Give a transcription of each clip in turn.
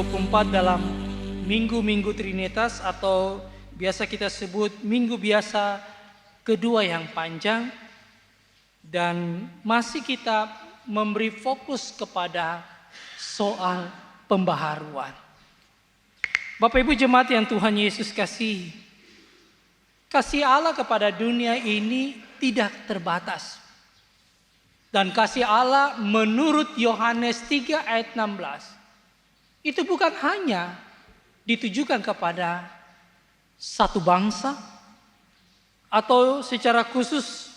2024 dalam Minggu-Minggu Trinitas atau biasa kita sebut Minggu Biasa kedua yang panjang, dan masih kita memberi fokus kepada soal pembaharuan. Bapak Ibu jemaat yang Tuhan Yesus kasih Allah kepada dunia ini tidak terbatas. Dan kasih Allah menurut Yohanes 3 ayat 16 itu bukan hanya ditujukan kepada satu bangsa, atau secara khusus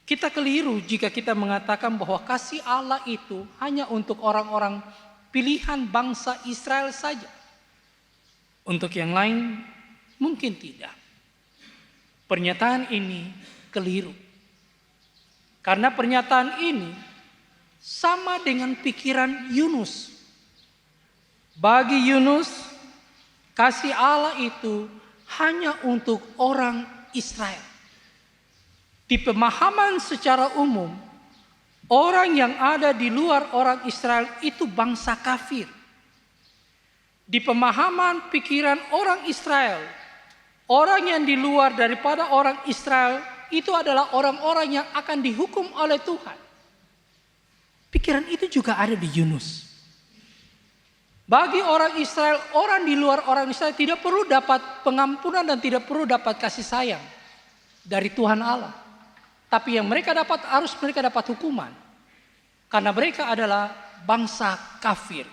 kita keliru jika kita mengatakan bahwa kasih Allah itu hanya untuk orang-orang pilihan bangsa Israel saja. Untuk yang lain mungkin tidak. Pernyataan ini keliru. Karena pernyataan ini sama dengan pikiran Yunus. Bagi Yunus, kasih Allah itu hanya untuk orang Israel. Di pemahaman secara umum, orang yang ada di luar orang Israel itu bangsa kafir. Di pemahaman pikiran orang Israel, orang yang di luar daripada orang Israel itu adalah orang-orang yang akan dihukum oleh Tuhan. Pikiran itu juga ada di Yunus. Bagi orang Israel, orang di luar orang Israel tidak perlu dapat pengampunan dan tidak perlu dapat kasih sayang dari Tuhan Allah. Tapi yang mereka dapat, harus mereka dapat hukuman. Karena mereka adalah bangsa kafir.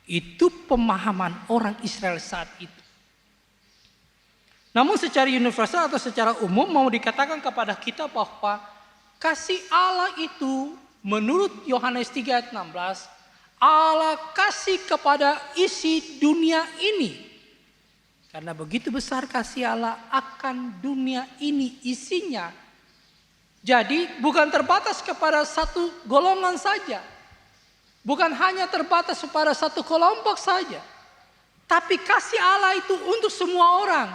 Itu pemahaman orang Israel saat itu. Namun secara universal atau secara umum mau dikatakan kepada kita bahwa kasih Allah itu menurut Yohanes 3 ayat 16, Allah kasih kepada isi dunia ini. Karena begitu besar kasih Allah akan dunia ini isinya. Jadi bukan terbatas kepada satu golongan saja. Bukan hanya terbatas kepada satu kelompok saja. Tapi kasih Allah itu untuk semua orang.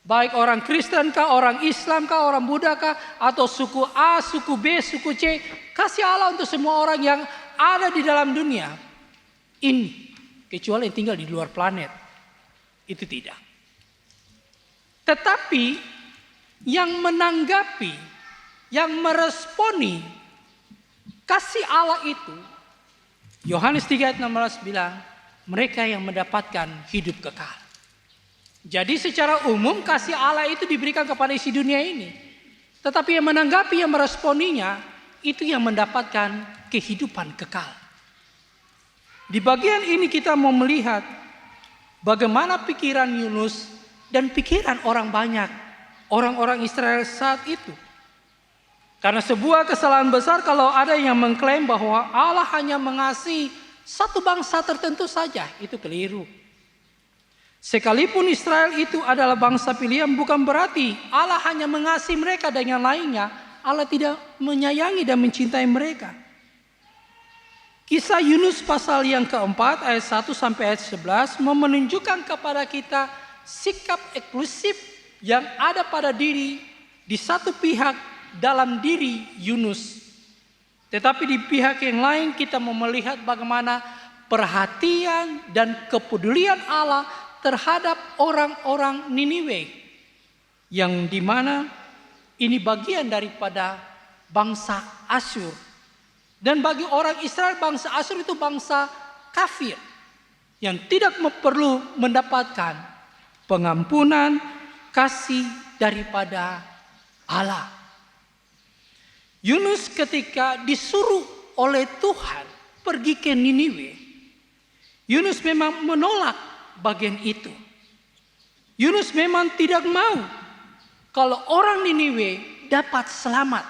Baik orang Kristen kah, orang Islam kah, orang Buddha kah, atau suku A, suku B, suku C. Kasih Allah untuk semua orang yang ada di dalam dunia ini. Kecuali yang tinggal di luar planet. Itu tidak. Tetapi yang menanggapi, yang meresponi kasih Allah itu, Yohanes 3 ayat 16 bilang, mereka yang mendapatkan hidup kekal. Jadi secara umum kasih Allah itu diberikan kepada isi dunia ini. Tetapi yang menanggapi, yang meresponinya, itu yang mendapatkan kehidupan kekal. Di bagian ini kita mau melihat bagaimana pikiran Yunus dan pikiran orang banyak, orang-orang Israel saat itu. Karena sebuah kesalahan besar kalau ada yang mengklaim bahwa Allah hanya mengasihi satu bangsa tertentu saja, itu keliru. Sekalipun Israel itu adalah bangsa pilihan, bukan berarti Allah hanya mengasihi mereka dan yang lainnya Allah tidak menyayangi dan mencintai mereka. Kisah Yunus pasal yang keempat ayat 1 sampai ayat 11 menunjukkan kepada kita sikap eksklusif yang ada pada diri di satu pihak dalam diri Yunus. Tetapi di pihak yang lain kita mau melihat bagaimana perhatian dan kepedulian Allah terhadap orang-orang Niniwe, yang dimana ini bagian daripada bangsa Asyur. Dan bagi orang Israel, bangsa Asyur itu bangsa kafir yang tidak perlu mendapatkan pengampunan kasih daripada Allah. Yunus ketika disuruh oleh Tuhan pergi ke Niniwe, Yunus memang menolak bagian itu. Yunus memang tidak mau kalau orang Niniwe dapat selamat.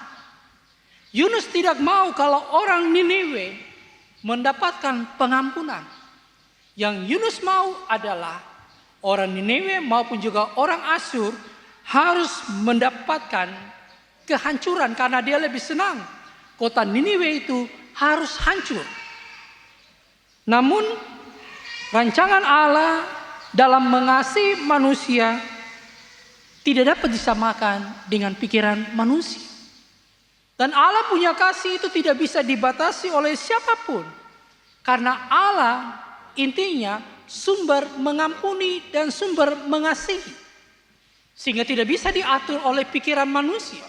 Yunus tidak mau kalau orang Niniwe mendapatkan pengampunan. Yang Yunus mau adalah orang Niniwe maupun juga orang Asyur harus mendapatkan kehancuran, karena dia lebih senang kota Niniwe itu harus hancur. Namun rancangan Allah dalam mengasihi manusia tidak dapat disamakan dengan pikiran manusia. Dan Allah punya kasih itu tidak bisa dibatasi oleh siapapun. Karena Allah intinya sumber mengampuni dan sumber mengasihi. Sehingga tidak bisa diatur oleh pikiran manusia.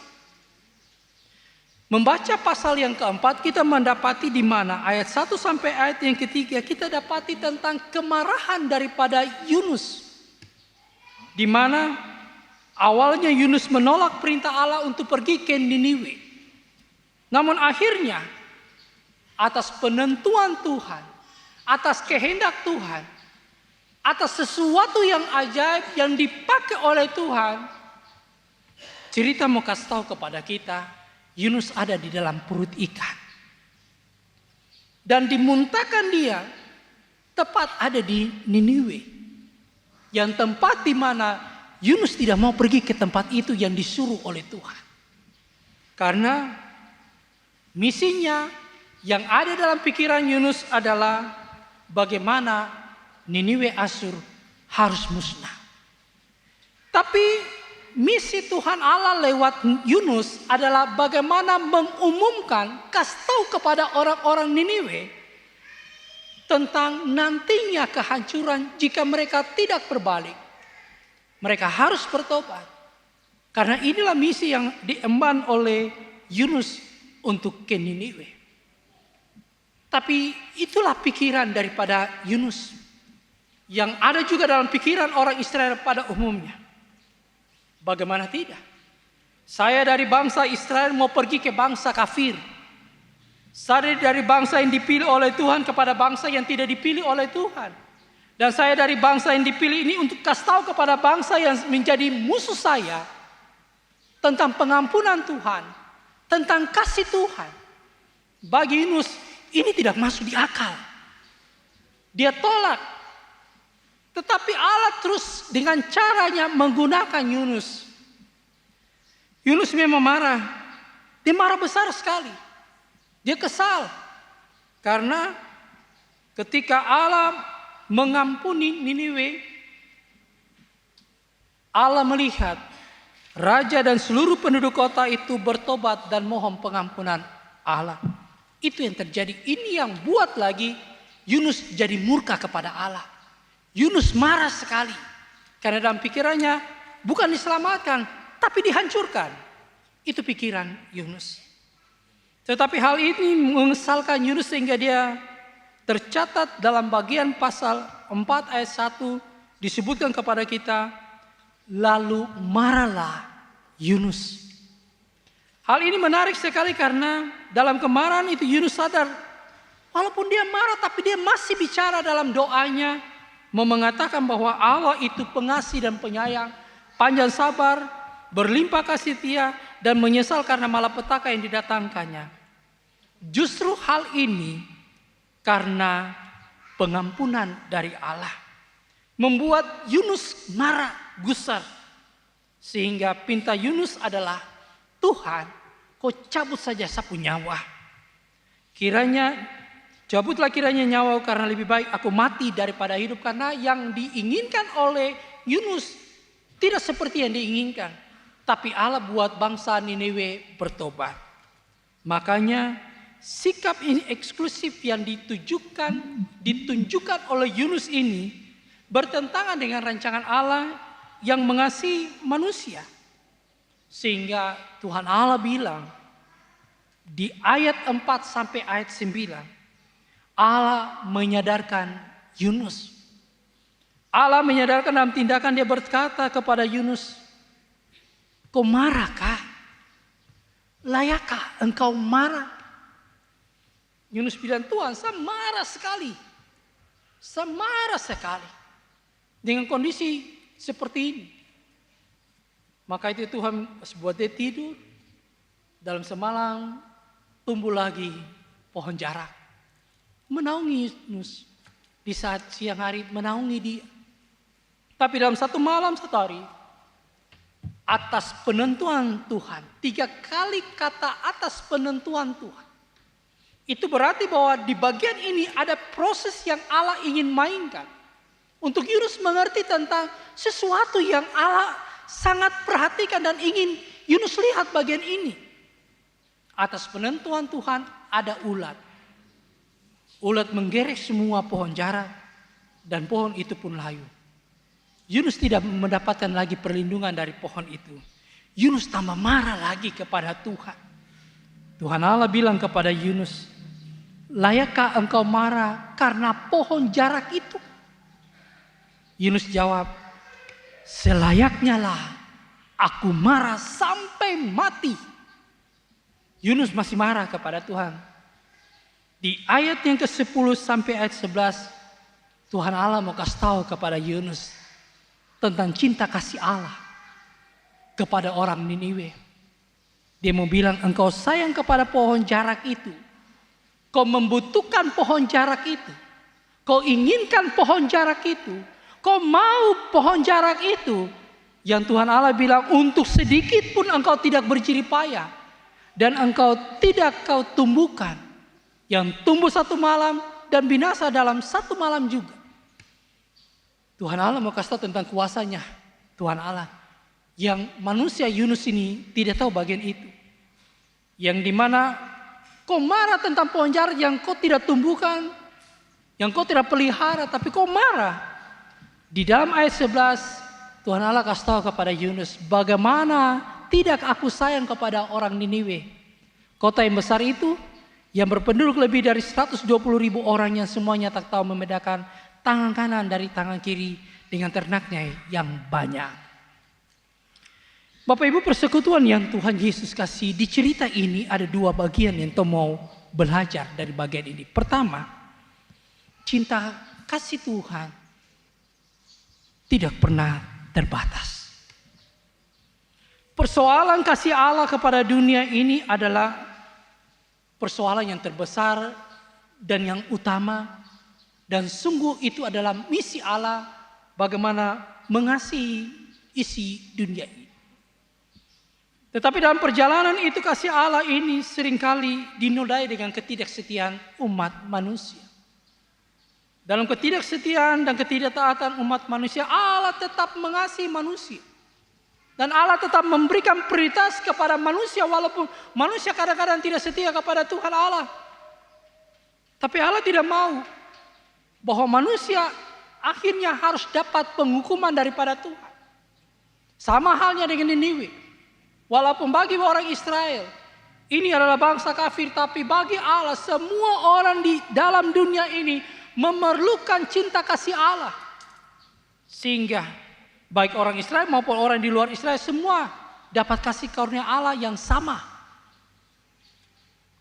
Membaca pasal yang keempat, kita mendapati di mana ayat 1 sampai ayat yang ketiga, kita dapati tentang kemarahan daripada Yunus. Di mana awalnya Yunus menolak perintah Allah untuk pergi ke Niniwe. Namun akhirnya atas penentuan Tuhan, atas kehendak Tuhan, atas sesuatu yang ajaib yang dipakai oleh Tuhan, cerita mau kasih tahu kepada kita, Yunus ada di dalam perut ikan. Dan dimuntahkan dia tepat ada di Niniwe. Yang tempat di mana Yunus tidak mau pergi ke tempat itu yang disuruh oleh Tuhan. Karena misinya yang ada dalam pikiran Yunus adalah bagaimana Niniwe Asyur harus musnah. Tapi misi Tuhan Allah lewat Yunus adalah bagaimana mengumumkan, kasih tahu kepada orang-orang Niniwe tentang nantinya kehancuran jika mereka tidak berbalik. Mereka harus bertobat. Karena inilah misi yang diemban oleh Yunus untuk ke Niniwe. Tapi itulah pikiran daripada Yunus. Yang ada juga dalam pikiran orang Israel pada umumnya. Bagaimana tidak? Saya dari bangsa Israel mau pergi ke bangsa kafir. Saya dari bangsa yang dipilih oleh Tuhan kepada bangsa yang tidak dipilih oleh Tuhan. Dan saya dari bangsa yang dipilih ini untuk kasih tahu kepada bangsa yang menjadi musuh saya tentang pengampunan Tuhan, tentang kasih Tuhan. Bagi Yunus ini tidak masuk di akal. Dia tolak. Tetapi Allah terus dengan caranya menggunakan Yunus. Yunus memang marah. Dia marah besar sekali. Dia kesal. Karena ketika Allah mengampuni Niniwe, Allah melihat raja dan seluruh penduduk kota itu bertobat dan mohon pengampunan Allah. Itu yang terjadi. Ini yang buat lagi Yunus jadi murka kepada Allah. Yunus marah sekali. Karena dalam pikirannya bukan diselamatkan, tapi dihancurkan. Itu pikiran Yunus. Tetapi hal ini mengesalkan Yunus sehingga dia tercatat dalam bagian pasal 4 ayat 1 disebutkan kepada kita, lalu marahlah Yunus. Hal ini menarik sekali karena dalam kemarahan itu Yunus sadar, walaupun dia marah tapi dia masih bicara dalam doanya, mau mengatakan bahwa Allah itu pengasih dan penyayang, panjang sabar, berlimpah kasih setia, dan menyesal karena malapetaka yang didatangkannya. Justru hal ini karena pengampunan dari Allah membuat Yunus marah, gusar. Sehingga pinta Yunus adalah, Tuhan, kau cabut saja sapu nyawa. Cabutlah kiranya nyawa karena lebih baik aku mati daripada hidup. Karena yang diinginkan oleh Yunus tidak seperti yang diinginkan. Tapi Allah buat bangsa Niniwe bertobat. Makanya sikap ini eksklusif yang ditunjukkan oleh Yunus ini bertentangan dengan rancangan Allah yang mengasihi manusia. Sehingga Tuhan Allah bilang di ayat 4 sampai ayat 9. Allah menyadarkan Yunus. Allah menyadarkan dalam tindakan, dia berkata kepada Yunus, kau marahkah? Layakkah engkau marah? Yunus bilang, Tuhan, saya marah sekali. Saya marah sekali. Dengan kondisi seperti ini. Maka itu Tuhan buat dia tidur. Dalam semalam tumbuh lagi pohon jarak. Menaungi Yunus. Di saat siang hari menaungi dia. Tapi dalam satu malam satu hari, atas penentuan Tuhan. 3 kali kata atas penentuan Tuhan. Itu berarti bahwa di bagian ini ada proses yang Allah ingin mainkan. Untuk Yunus mengerti tentang sesuatu yang Allah sangat perhatikan dan ingin Yunus lihat bagian ini. Atas penentuan Tuhan ada ulat. Ulat menggerek semua pohon jarak. dan pohon itu pun layu. Yunus tidak mendapatkan lagi perlindungan dari pohon itu. Yunus tambah marah lagi kepada Tuhan. Tuhan Allah bilang kepada Yunus, layakkah engkau marah karena pohon jarak itu? Yunus jawab, selayaknya lah aku marah sampai mati. Yunus masih marah kepada Tuhan. Di ayat yang ke-10 sampai ayat 11, Tuhan Allah mau kasih tahu kepada Yunus tentang cinta kasih Allah kepada orang Niniwe. Dia mau bilang, engkau sayang kepada pohon jarak itu. Kau membutuhkan pohon jarak itu. Kau inginkan pohon jarak itu. Kau mau pohon jarak itu. Yang Tuhan Allah bilang, untuk sedikit pun engkau tidak berjerih payah. Dan engkau tidak kau tumbuhkan. Yang tumbuh satu malam dan binasa dalam satu malam juga. Tuhan Allah mau kasih tahu tentang kuasanya. Tuhan Allah. Yang manusia Yunus ini tidak tahu bagian itu. Yang dimana kau marah tentang pohon jarak yang kau tidak tumbuhkan. Yang kau tidak pelihara, tapi kau marah. Di dalam ayat 11, Tuhan Allah kasih tahu kepada Yunus, bagaimana tidak aku sayang kepada orang Niniwe. Kota yang besar itu, yang berpenduduk lebih dari 120.000 orang yang semuanya tak tahu membedakan tangan kanan dari tangan kiri dengan ternaknya yang banyak. Bapak Ibu, persekutuan yang Tuhan Yesus kasih di cerita ini ada dua bagian yang kita mau belajar dari bagian ini. Pertama, cinta kasih Tuhan tidak pernah terbatas. Persoalan kasih Allah kepada dunia ini adalah persoalan yang terbesar dan yang utama. Dan sungguh itu adalah misi Allah bagaimana mengasihi isi dunia ini. Tetapi dalam perjalanan itu kasih Allah ini seringkali dinodai dengan ketidaksetiaan umat manusia. Dalam ketidaksetiaan dan ketidaktaatan umat manusia, Allah tetap mengasihi manusia. Dan Allah tetap memberikan prioritas kepada manusia walaupun manusia kadang-kadang tidak setia kepada Tuhan Allah. Tapi Allah tidak mau bahwa manusia akhirnya harus dapat penghukuman daripada Tuhan. Sama halnya dengan Niniwe. Walaupun bagi orang Israel ini adalah bangsa kafir, tapi bagi Allah semua orang di dalam dunia ini memerlukan cinta kasih Allah. Sehingga baik orang Israel maupun orang di luar Israel semua dapat kasih karunia Allah yang sama.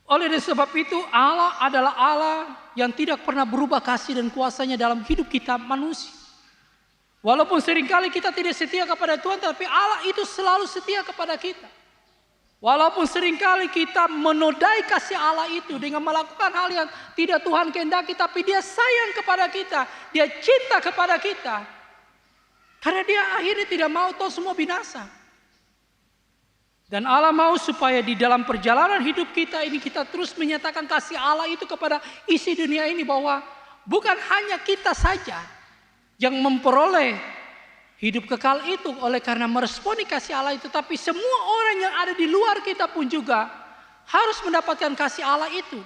Oleh sebab itu Allah adalah Allah yang tidak pernah berubah kasih dan kuasanya dalam hidup kita manusia. Walaupun seringkali kita tidak setia kepada Tuhan, tapi Allah itu selalu setia kepada kita. Walaupun seringkali kita menodai kasih Allah itu dengan melakukan hal yang tidak Tuhan kehendaki, tapi Dia sayang kepada kita, Dia cinta kepada kita. Karena Dia akhirnya tidak mau tahu semua binasa. Dan Allah mau supaya di dalam perjalanan hidup kita ini kita terus menyatakan kasih Allah itu kepada isi dunia ini, bahwa bukan hanya kita saja yang memperoleh hidup kekal itu oleh karena meresponi kasih Allah itu, tapi semua orang yang ada di luar kita pun juga harus mendapatkan kasih Allah itu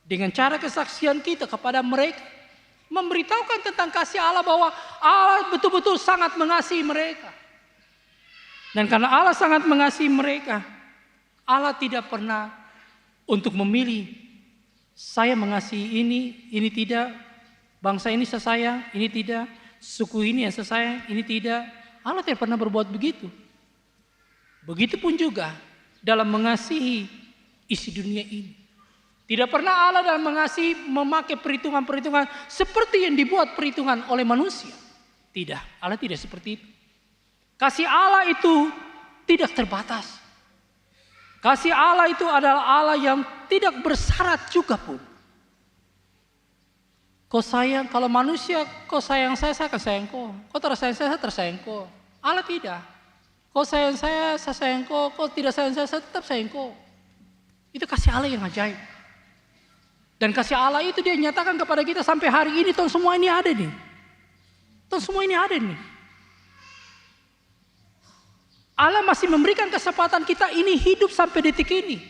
dengan cara kesaksian kita kepada mereka, memberitahukan tentang kasih Allah bahwa Allah betul-betul sangat mengasihi mereka. Dan karena Allah sangat mengasihi mereka, Allah tidak pernah untuk memilih, saya mengasihi ini tidak, bangsa ini saya sayang, ini tidak, suku ini yang saya sayang, ini tidak. Allah tidak pernah berbuat begitu. Begitupun juga dalam mengasihi isi dunia ini. Tidak pernah Allah dalam mengasihi memakai perhitungan-perhitungan seperti yang dibuat perhitungan oleh manusia. Tidak, Allah tidak seperti itu. Kasih Allah itu tidak terbatas. Kasih Allah itu adalah Allah yang tidak bersyarat juga pun. Kau sayang, kalau manusia kau sayang saya akan sayang kau. Kau tersayang saya tersayang kau. Allah tidak. Kau sayang saya sayang kau. Kau tidak sayang saya tetap sayang kau. Itu kasih Allah yang ajaib. Dan kasih Allah itu Dia nyatakan kepada kita sampai hari ini. Tuh semua ini ada nih. Tuh semua ini ada nih. Allah masih memberikan kesempatan kita ini hidup sampai detik ini.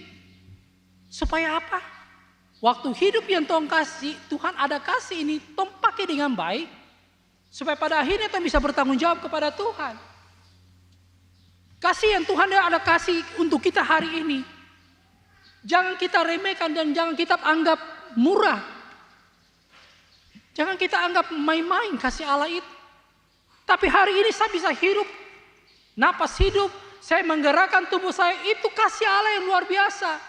Supaya apa? Waktu hidup yang Tuhan kasih, Tuhan ada kasih ini, Tuhan pakai dengan baik. Supaya pada akhirnya kita bisa bertanggung jawab kepada Tuhan. Kasih yang Tuhan ada kasih untuk kita hari ini. Jangan kita remehkan dan jangan kita anggap murah. Jangan kita anggap main-main kasih Allah itu. Tapi hari ini saya bisa hidup, napas hidup, saya menggerakkan tubuh saya, itu kasih Allah yang luar biasa.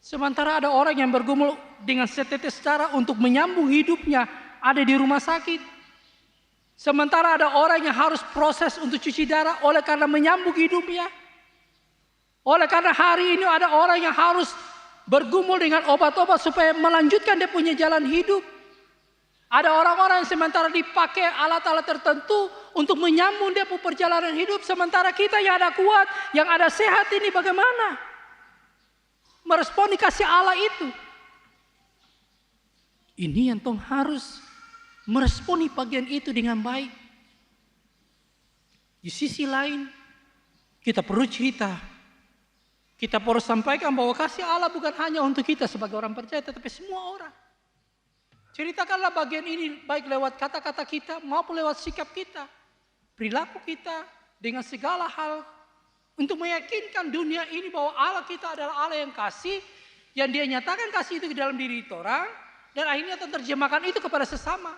Sementara ada orang yang bergumul dengan setetes cara untuk menyambung hidupnya, ada di rumah sakit. Sementara ada orang yang harus proses untuk cuci darah oleh karena menyambung hidupnya. Oleh karena hari ini ada orang yang harus bergumul dengan obat-obat supaya melanjutkan dia punya jalan hidup. Ada orang-orang yang sementara dipakai alat-alat tertentu untuk menyambung dia punya perjalanan hidup. Sementara kita yang ada kuat, yang ada sehat ini bagaimana? Meresponi kasih Allah itu. Ini yang tong harus meresponi bagian itu dengan baik. Di sisi lain, kita perlu cerita. Kita perlu sampaikan bahwa kasih Allah bukan hanya untuk kita sebagai orang percaya, tetapi semua orang. Ceritakanlah bagian ini baik lewat kata-kata kita maupun lewat sikap kita. Perilaku kita dengan segala hal. Untuk meyakinkan dunia ini bahwa Allah kita adalah Allah yang kasih. Yang dia nyatakan kasih itu di dalam diri orang. Dan akhirnya terjemahkan itu kepada sesama.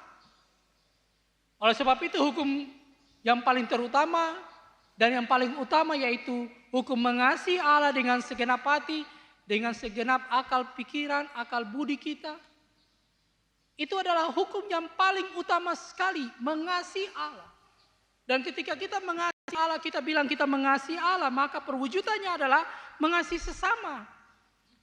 Oleh sebab itu hukum yang paling terutama dan yang paling utama yaitu hukum mengasihi Allah dengan segenap hati, dengan segenap akal pikiran, akal budi kita. Itu adalah hukum yang paling utama sekali, mengasihi Allah. Dan ketika kita mengasihi Allah, kita bilang kita mengasihi Allah, maka perwujudannya adalah mengasihi sesama.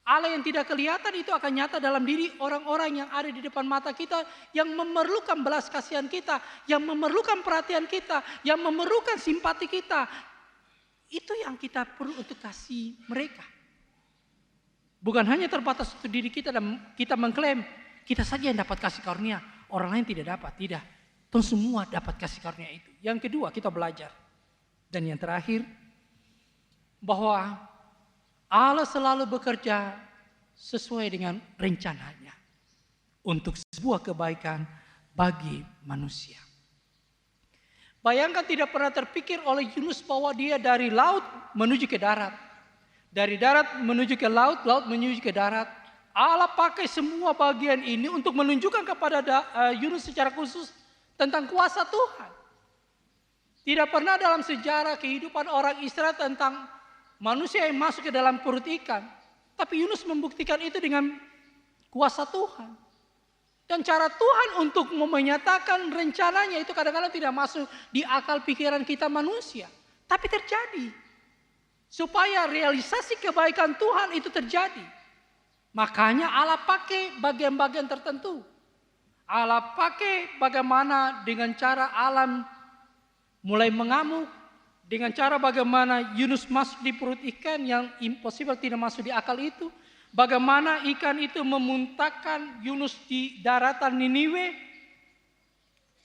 Allah yang tidak kelihatan itu akan nyata dalam diri orang-orang yang ada di depan mata kita, yang memerlukan belas kasihan kita, yang memerlukan perhatian kita, yang memerlukan simpati kita. Itu yang kita perlu untuk kasih mereka. Bukan hanya terbatas untuk diri kita dan kita mengklaim kita saja yang dapat kasih karunia, orang lain tidak dapat. Tidak, toh semua dapat kasih karunia itu. Yang kedua, kita belajar. Dan yang terakhir, bahwa Allah selalu bekerja sesuai dengan rencananya untuk sebuah kebaikan bagi manusia. Bayangkan tidak pernah terpikir oleh Yunus bahwa dia dari laut menuju ke darat. Dari darat menuju ke laut, laut menuju ke darat. Allah pakai semua bagian ini untuk menunjukkan kepada Yunus secara khusus tentang kuasa Tuhan. Tidak pernah dalam sejarah kehidupan orang Israel tentang manusia yang masuk ke dalam perut ikan. Tapi Yunus membuktikan itu dengan kuasa Tuhan. Dan cara Tuhan untuk menyatakan rencananya itu kadang-kadang tidak masuk di akal pikiran kita manusia. Tapi terjadi. Supaya realisasi kebaikan Tuhan itu terjadi. Makanya Allah pakai bagian-bagian tertentu. Allah pakai bagaimana dengan cara alam mulai mengamuk. Dengan cara bagaimana Yunus masuk di perut ikan yang impossible, tidak masuk di akal itu. Bagaimana ikan itu memuntahkan Yunus di daratan Niniwe.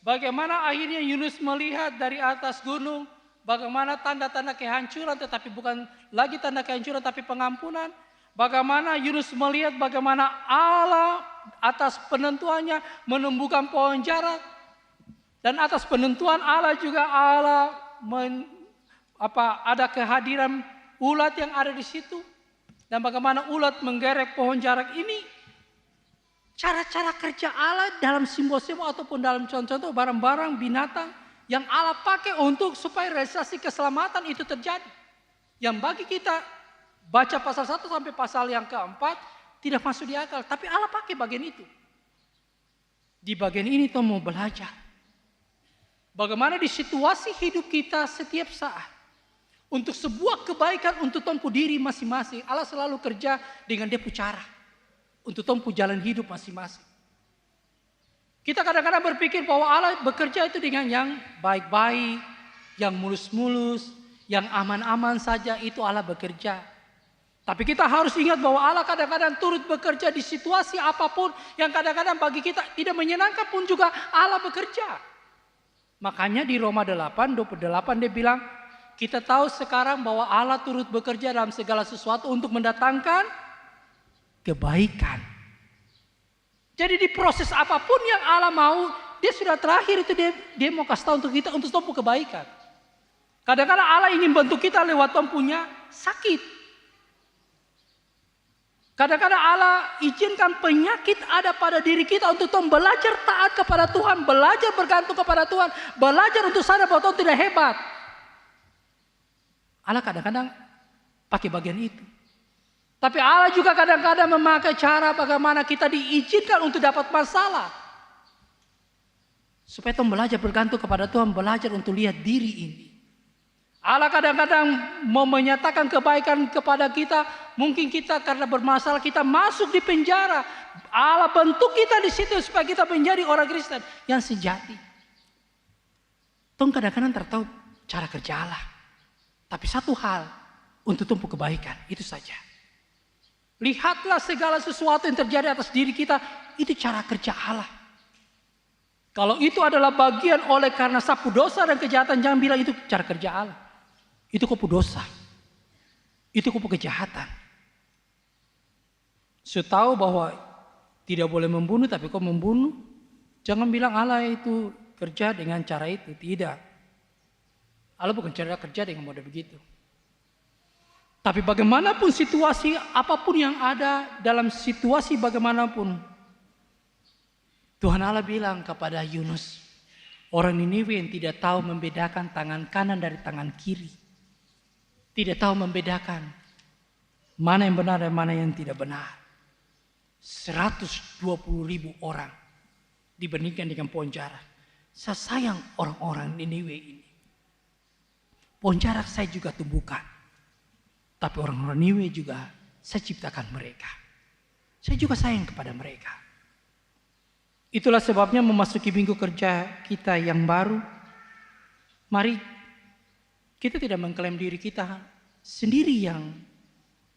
Bagaimana akhirnya Yunus melihat dari atas gunung. Bagaimana tanda-tanda kehancuran, tetapi bukan lagi tanda kehancuran tapi pengampunan. Bagaimana Yunus melihat bagaimana Allah atas penentuannya menumbuhkan pohon jarak. Dan atas penentuan Allah juga Allah ada kehadiran ulat yang ada di situ. Dan bagaimana ulat menggerek pohon jarak ini. Cara-cara kerja Allah dalam simbol-simbol ataupun dalam contoh-contoh barang-barang binatang yang Allah pakai untuk supaya realisasi keselamatan itu terjadi. Yang bagi kita baca pasal 1 sampai pasal yang keempat tidak masuk di akal. Tapi Allah pakai bagian itu. Di bagian ini kita mau belajar. Bagaimana di situasi hidup kita setiap saat. Untuk sebuah kebaikan untuk tempuh diri masing-masing. Allah selalu kerja dengan dia punya cara. Untuk tempuh jalan hidup masing-masing. Kita kadang-kadang berpikir bahwa Allah bekerja itu dengan yang baik-baik. Yang mulus-mulus. Yang aman-aman saja itu Allah bekerja. Tapi kita harus ingat bahwa Allah kadang-kadang turut bekerja di situasi apapun. Yang kadang-kadang bagi kita tidak menyenangkan pun juga Allah bekerja. Makanya di Roma 8:28 dia bilang. Kita tahu sekarang bahwa Allah turut bekerja dalam segala sesuatu untuk mendatangkan kebaikan. Jadi di proses apapun yang Allah mau, dia sudah terakhir itu dia mau kasih tahu untuk kita untuk tumbuh kebaikan. Kadang-kadang Allah ingin bantu kita lewat Tom punya sakit. Kadang-kadang Allah izinkan penyakit ada pada diri kita untuk Tom belajar taat kepada Tuhan, belajar bergantung kepada Tuhan, belajar untuk sadar bahwa Tom tidak hebat. Allah kadang-kadang pakai bagian itu. Tapi Allah juga kadang-kadang memakai cara bagaimana kita diizinkan untuk dapat masalah. Supaya Tom belajar bergantung kepada Tuhan, belajar untuk lihat diri ini. Allah kadang-kadang mau menyatakan kebaikan kepada kita. Mungkin kita karena bermasalah kita masuk di penjara. Allah bentuk kita di situ supaya kita menjadi orang Kristen yang sejati. Tom kadang-kadang tertahu cara kerja Allah. Tapi satu hal untuk tumbuh kebaikan itu saja. Lihatlah segala sesuatu yang terjadi atas diri kita, itu cara kerja Allah. Kalau itu adalah bagian oleh karena sapu dosa dan kejahatan, jangan bilang itu cara kerja Allah. Itu kau dosa. Itu kau kejahatan. Saya tahu bahwa tidak boleh membunuh tapi kau membunuh. Jangan bilang Allah itu kerja dengan cara itu. Tidak. Allah bukan cara kerja dengan model begitu. Tapi bagaimanapun situasi apapun yang ada dalam situasi bagaimanapun. Tuhan Allah bilang kepada Yunus. Orang Niniwe yang tidak tahu membedakan tangan kanan dari tangan kiri. Tidak tahu membedakan mana yang benar dan mana yang tidak benar. 120.000 orang dibandingkan dengan pohon jarak. Saya sayang orang-orang Niniwe ini. Pohon jarak saya juga tumbuhkan. Tapi orang-orang Niniwe juga saya ciptakan mereka. Saya juga sayang kepada mereka. Itulah sebabnya memasuki minggu kerja kita yang baru. Mari kita tidak mengklaim diri kita sendiri yang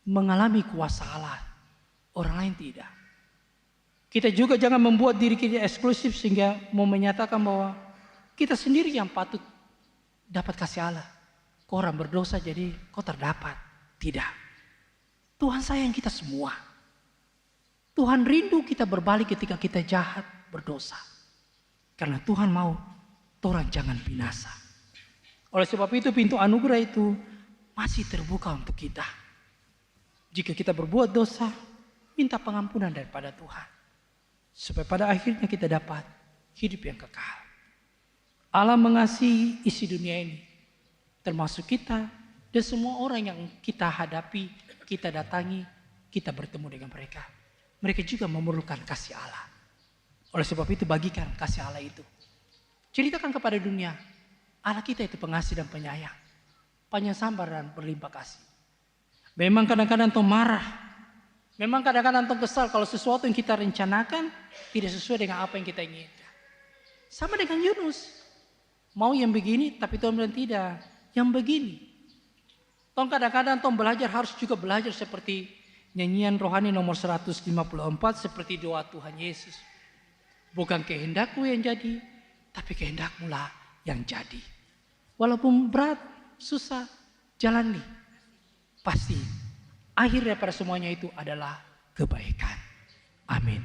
mengalami kuasa Allah. Orang lain tidak. Kita juga jangan membuat diri kita eksklusif sehingga mau menyatakan bahwa kita sendiri yang patut dapat kasih Allah. Kau orang berdosa jadi kau terdapat. Tidak. Tuhan sayang kita semua. Tuhan rindu kita berbalik ketika kita jahat berdosa. Karena Tuhan mau orang jangan binasa. Oleh sebab itu pintu anugerah itu masih terbuka untuk kita. Jika kita berbuat dosa, minta pengampunan daripada Tuhan. Supaya pada akhirnya kita dapat hidup yang kekal. Allah mengasihi isi dunia ini. Termasuk kita dan semua orang yang kita hadapi, kita datangi, kita bertemu dengan mereka. Mereka juga memerlukan kasih Allah. Oleh sebab itu bagikan kasih Allah itu. Ceritakan kepada dunia. Allah kita itu pengasih dan penyayang. Panjang sabar dan berlimpah kasih. Memang kadang-kadang Tom marah. Memang kadang-kadang Tom kesal kalau sesuatu yang kita rencanakan tidak sesuai dengan apa yang kita inginkan. Sama dengan Yunus. Mau yang begini tapi Tom bilang tidak. Yang begini. Tom kadang-kadang Tom belajar harus juga belajar seperti nyanyian rohani nomor 154 seperti doa Tuhan Yesus. Bukan kehendakku yang jadi tapi kehendakmu lah yang jadi. Walaupun berat, susah, jalani. Pasti akhir daripada semuanya itu adalah kebaikan. Amin.